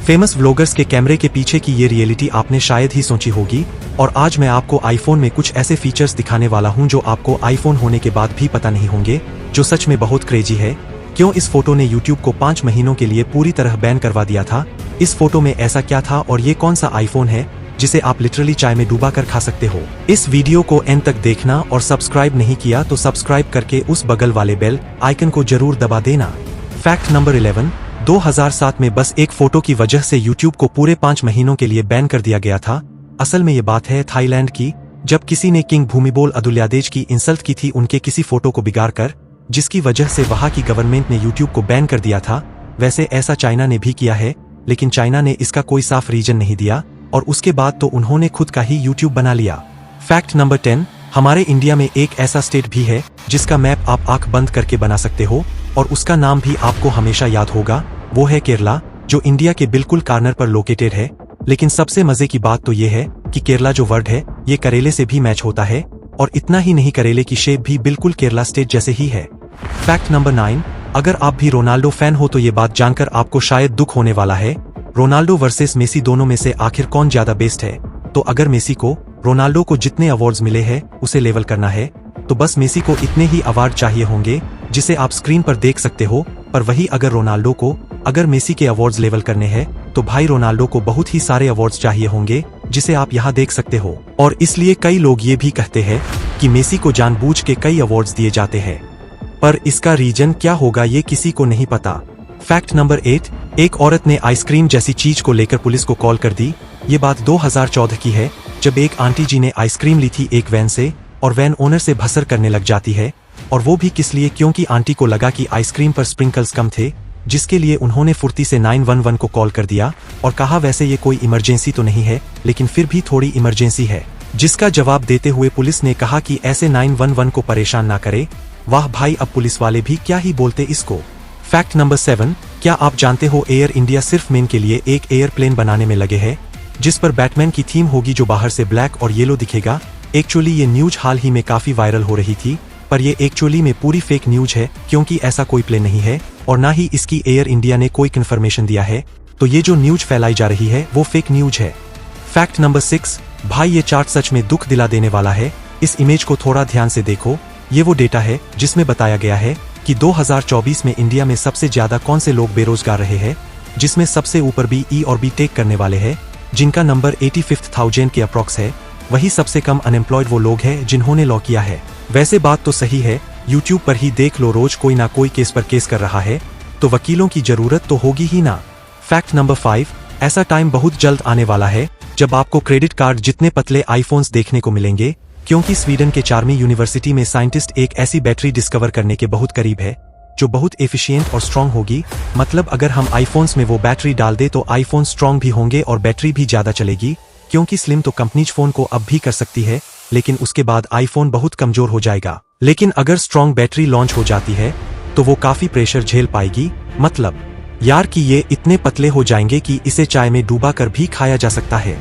Famous vloggers के कैमरे के पीछे की ये रियलिटी आपने शायद ही सोची होगी, और आज मैं आपको आईफोन में कुछ ऐसे फीचर्स दिखाने वाला हूं जो आपको आईफोन होने के बाद भी पता नहीं होंगे, जो सच में बहुत क्रेजी है। क्यों इस फोटो ने यूट्यूब को 5 महीनों के लिए पूरी तरह बैन करवा दिया था? इस फोटो में ऐसा क्या था और ये कौन सा आईफोन है जिसे आप लिटरली चाय में डुबा कर खा सकते हो? इस वीडियो को एंड तक देखना, और सब्सक्राइब नहीं किया तो सब्सक्राइब करके उस बगल वाले बेल आइकन को जरूर दबा देना। फैक्ट नंबर 11, 2007 में बस एक फोटो की वजह से यूट्यूब को पूरे 5 महीनों के लिए बैन कर दिया गया था। असल में ये बात है थाईलैंड की, जब किसी ने किंग भूमिबोल अदुल्यादेज की इंसल्ट की थी उनके किसी फोटो को बिगाड़ कर, जिसकी वजह से वहां की गवर्नमेंट ने यूट्यूब को बैन कर दिया था। वैसे ऐसा चाइना ने भी किया है, लेकिन चाइना ने इसका कोई साफ रीजन नहीं दिया और उसके बाद तो उन्होंने खुद का ही यूट्यूब बना लिया। फैक्ट नंबर 10, हमारे इंडिया में एक ऐसा स्टेट भी है जिसका मैप आप आंख बंद करके बना सकते हो और उसका नाम भी आपको हमेशा याद होगा, वो है केरला, जो इंडिया के बिल्कुल कॉर्नर पर लोकेटेड है। लेकिन सबसे मजे की बात तो ये है कि केरला जो वर्ड है ये करेले से भी मैच होता है, और इतना ही नहीं, करेले की शेप भी बिल्कुल केरला स्टेट जैसे ही है। फैक्ट नंबर 9, अगर आप भी रोनाल्डो फैन हो तो ये बात जानकर आपको शायद दुख होने वाला है। रोनाल्डो वर्सेस मेसी दोनों में से आखिर कौन ज्यादा बेस्ट है? तो अगर मेसी को रोनाल्डो को जितने अवार्ड्स मिले हैं उसे लेवल करना है तो बस मेसी को इतने ही अवार्ड चाहिए होंगे जिसे आप स्क्रीन पर देख सकते हो। पर वही अगर रोनाल्डो को अगर मेसी के अवार्ड्स लेवल करने हैं तो भाई रोनाल्डो को बहुत ही सारे अवार्ड्स चाहिए होंगे जिसे आप यहाँ देख सकते हो। और इसलिए कई लोग ये भी कहते हैं कि मेसी को जानबूझ के कई अवार्ड्स दिए जाते हैं, पर इसका रीजन क्या होगा ये किसी को नहीं पता। फैक्ट नंबर 8, एक औरत ने आइसक्रीम जैसी चीज को लेकर पुलिस को कॉल कर दी। ये बात 2014 की है, जब एक आंटी जी ने आइसक्रीम ली थी एक वैन से और वैन ओनर से भसर करने लग जाती है, और वो भी किस लिए? क्योंकि आंटी को लगा कि आइसक्रीम पर स्प्रिंकल्स कम थे, जिसके लिए उन्होंने फुर्ती से 911 को कॉल कर दिया और कहा वैसे ये कोई इमरजेंसी तो नहीं है, लेकिन फिर भी थोड़ी इमरजेंसी है। जिसका जवाब देते हुए पुलिस ने कहा कि ऐसे 911 को परेशान ना करे। वाह भाई, अब पुलिस वाले भी क्या ही बोलते इसको। फैक्ट नंबर 7, क्या आप जानते हो एयर इंडिया सिर्फ मेन के लिए एक एयरप्लेन बनाने में लगे हैं जिस पर बैटमैन की थीम होगी, जो बाहर से ब्लैक और येलो दिखेगा। एक्चुअली ये न्यूज हाल ही में काफी वायरल हो रही थी, पर ये एक्चुअली में पूरी फेक न्यूज है, क्योंकि ऐसा कोई प्लेन नहीं है और ना ही इसकी एयर इंडिया ने कोई कंफर्मेशन दिया है। तो ये जो न्यूज फैलाई जा रही है वो फेक न्यूज है। फैक्ट नंबर 6, भाई ये चार्ट सच में दुख दिला देने वाला है। इस इमेज को थोड़ा ध्यान से देखो। ये वो डेटा है जिसमें बताया गया है कि 2024 में इंडिया में सबसे ज्यादा कौन से लोग बेरोजगार रहे हैं, जिसमें सबसे ऊपर BE और B.Tech करने वाले हैं, जिनका नंबर 85,000 के अप्रॉक्स है। वही सबसे कम अनएम्प्लॉयड वो लोग हैं जिन्होंने लॉ किया है। वैसे बात तो सही है, यूट्यूब पर ही देख लो, रोज कोई ना कोई केस पर केस कर रहा है, तो वकीलों की जरूरत तो होगी ही ना। फैक्ट नंबर 5, ऐसा टाइम बहुत जल्द आने वाला है जब आपको क्रेडिट कार्ड जितने पतले आईफोन्स देखने को मिलेंगे, क्योंकि स्वीडन के चार्मी यूनिवर्सिटी में साइंटिस्ट एक ऐसी बैटरी डिस्कवर करने के बहुत करीब है जो बहुत एफिशिएंट और स्ट्रांग होगी। मतलब अगर हम आईफोन्स में वो बैटरी डाल दे तो आईफोन स्ट्रांग भी होंगे और बैटरी भी ज्यादा चलेगी। क्योंकि स्लिम तो कंपनीज फोन को अब भी कर सकती है, लेकिन उसके बाद आईफोन बहुत कमजोर हो जाएगा। लेकिन अगर स्ट्रांग बैटरी लॉन्च हो जाती है तो वो काफी प्रेशर झेल पाएगी। मतलब यार कि ये इतने पतले हो जाएंगे कि इसे चाय में डूबा कर भी खाया जा सकता है।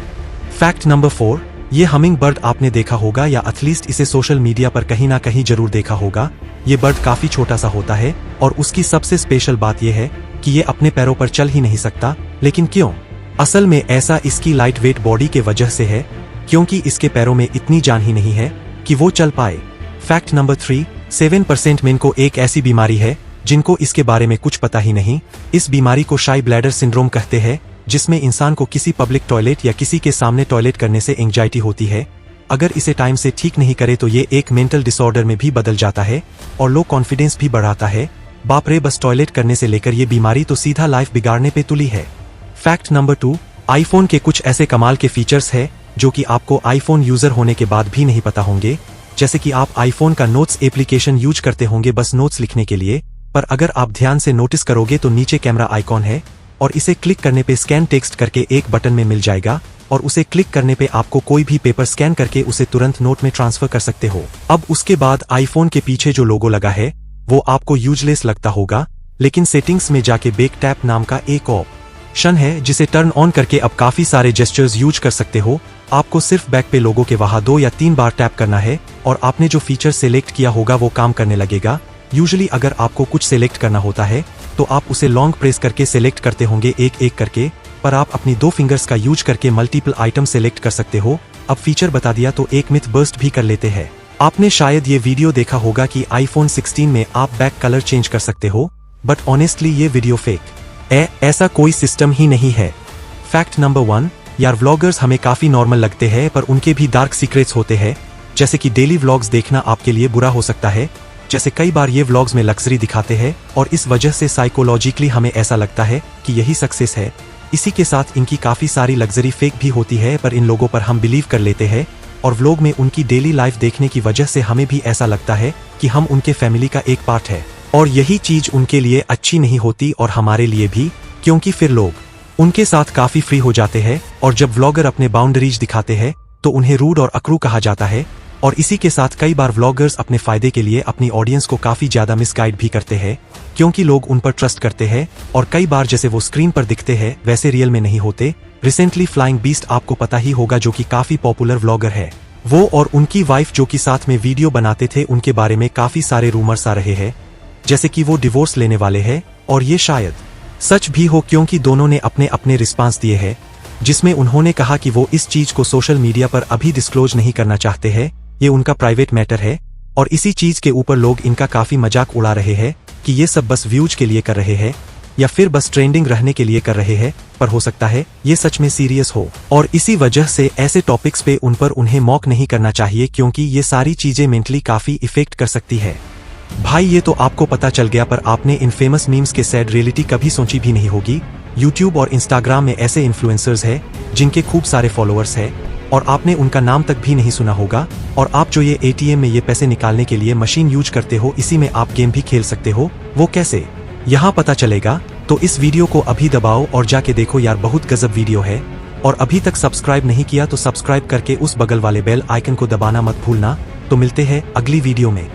फैक्ट नंबर 4, ये हमिंग बर्ड आपने देखा होगा या एटलीस्ट इसे सोशल मीडिया पर कहीं ना कहीं जरूर देखा होगा। ये बर्ड काफी छोटा सा होता है और उसकी सबसे स्पेशल बात यह है कि ये अपने पैरों पर चल ही नहीं सकता। लेकिन क्यों? असल में ऐसा इसकी लाइट वेट बॉडी के वजह से है, क्योंकि इसके पैरों में इतनी जान ही नहीं है कि वो चल पाए। फैक्ट नंबर 3, 7% मेन को एक ऐसी बीमारी है जिनको इसके बारे में कुछ पता ही नहीं। इस बीमारी को शाई ब्लैडर सिंड्रोम कहते हैं, जिसमें इंसान को किसी पब्लिक टॉयलेट या किसी के सामने टॉयलेट करने से एंजाइटी होती है। अगर इसे टाइम से ठीक नहीं करे तो ये एक मेंटल डिसऑर्डर में भी बदल जाता है और लो कॉन्फिडेंस भी बढ़ाता है। बाप रे, बस टॉयलेट करने से लेकर ये बीमारी तो सीधा लाइफ बिगाड़ने पे तुली है। फैक्ट नंबर 2, आईफोन के कुछ ऐसे कमाल के फीचर्स है जो कि आपको आईफोन यूजर होने के बाद भी नहीं पता होंगे। जैसे कि आप आईफोन का नोट्स एप्लीकेशन यूज करते होंगे बस नोट्स लिखने के लिए, पर अगर आप ध्यान से नोटिस करोगे तो नीचे कैमरा आइकॉन है और इसे क्लिक करने पे स्कैन टेक्स्ट करके एक बटन में मिल जाएगा, और उसे क्लिक करने पे आपको कोई भी पेपर स्कैन करके उसे तुरंत नोट में ट्रांसफर कर सकते हो। अब उसके बाद आईफोन के पीछे जो लोगो लगा है वो आपको यूजलेस लगता होगा, लेकिन सेटिंग्स में जाके बैक टैप नाम का एक ऑप्शन है जिसे टर्न ऑन करके अब काफी सारे जेस्चर्स यूज कर सकते हो। आपको सिर्फ बैक पे लोगो के वहां 2 या 3 बार टैप करना है और आपने जो फीचर सिलेक्ट किया होगा वो काम करने लगेगा। यूजुअली अगर आपको कुछ सिलेक्ट करना होता है तो आप उसे लॉन्ग प्रेस करके सिलेक्ट करते होंगे एक एक करके, पर आप अपनी 2 फिंगर्स का यूज करके मल्टीपल आइटम सेलेक्ट कर सकते हो। अब फीचर बता दिया तो एक मिथ बर्स्ट भी कर लेते हैं। आपने शायद ये वीडियो देखा होगा कि iPhone 16 में आप बैक कलर चेंज कर सकते हो, बट ऑनेस्टली ये वीडियो फेक ऐसा कोई सिस्टम ही नहीं है। फैक्ट नंबर 1, यार व्लॉगर्स हमें काफी नॉर्मल लगते हैं पर उनके भी डार्क सीक्रेट्स होते हैं, जैसे कि डेली व्लॉग्स देखना आपके लिए बुरा हो सकता है। जैसे कई बार ये व्लॉग्स में लग्जरी दिखाते हैं और इस वजह से साइकोलॉजिकली हमें ऐसा लगता है कि यही सक्सेस है। इसी के साथ इनकी काफी सारी लग्जरी फेक भी होती है, पर इन लोगों पर हम बिलीव कर लेते हैं और व्लॉग में उनकी डेली लाइफ देखने की वजह से हमें भी ऐसा लगता है कि हम उनके फैमिली का एक पार्ट है। और यही चीज उनके लिए अच्छी नहीं होती और हमारे लिए भी, क्योंकि फिर लोग उनके साथ काफी फ्री हो जाते हैं और जब व्लॉगर अपने बाउंड्रीज दिखाते हैं तो उन्हें रूड और अक्रू कहा जाता है। और इसी के साथ कई बार व्लॉगर्स अपने फायदे के लिए अपनी ऑडियंस को काफी ज्यादा मिसगाइड भी करते हैं, क्योंकि लोग उन पर ट्रस्ट करते हैं और कई बार जैसे वो स्क्रीन पर दिखते हैं वैसे रियल में नहीं होते। रिसेंटली फ्लाइंग बीस्ट आपको पता ही होगा, जो कि काफी पॉपुलर व्लॉगर है। वो और उनकी वाइफ जो कि साथ में वीडियो बनाते थे, उनके बारे में काफी सारे रूमर्स आ रहे हैं, जैसे कि वो डिवोर्स लेने वाले हैं। और ये शायद सच भी हो, क्योंकि दोनों ने अपने अपने रिस्पांस दिए हैं, जिसमें उन्होंने कहा कि वो इस चीज को सोशल मीडिया पर अभी डिस्क्लोज नहीं करना चाहते हैं, ये उनका प्राइवेट मैटर है। और इसी चीज के ऊपर लोग इनका काफी मजाक उड़ा रहे हैं कि ये सब बस व्यूज के लिए कर रहे हैं या फिर बस ट्रेंडिंग रहने के लिए कर रहे हैं, पर हो सकता है ये सच में सीरियस हो। और इसी वजह से ऐसे टॉपिक्स पे उन पर उन्हें मॉक नहीं करना चाहिए, क्योंकि ये सारी चीजें मेंटली काफी इफेक्ट कर सकती है। भाई ये तो आपको पता चल गया, पर आपने इन फेमस मीम्स के सैड रियलिटी कभी सोची भी नहीं होगी। यूट्यूब और इंस्टाग्राम में ऐसे इन्फ्लुएंसर्स हैं जिनके खूब सारे फॉलोअर्स हैं और आपने उनका नाम तक भी नहीं सुना होगा। और आप जो ये ATM में ये पैसे निकालने के लिए मशीन यूज करते हो, इसी में आप गेम भी खेल सकते हो। वो कैसे, यहाँ पता चलेगा। तो इस वीडियो को अभी दबाओ और जाके देखो यार, बहुत गजब वीडियो है। और अभी तक सब्सक्राइब नहीं किया तो सब्सक्राइब करके उस बगल वाले बेल आइकन को दबाना मत भूलना। तो मिलते हैं अगली वीडियो में।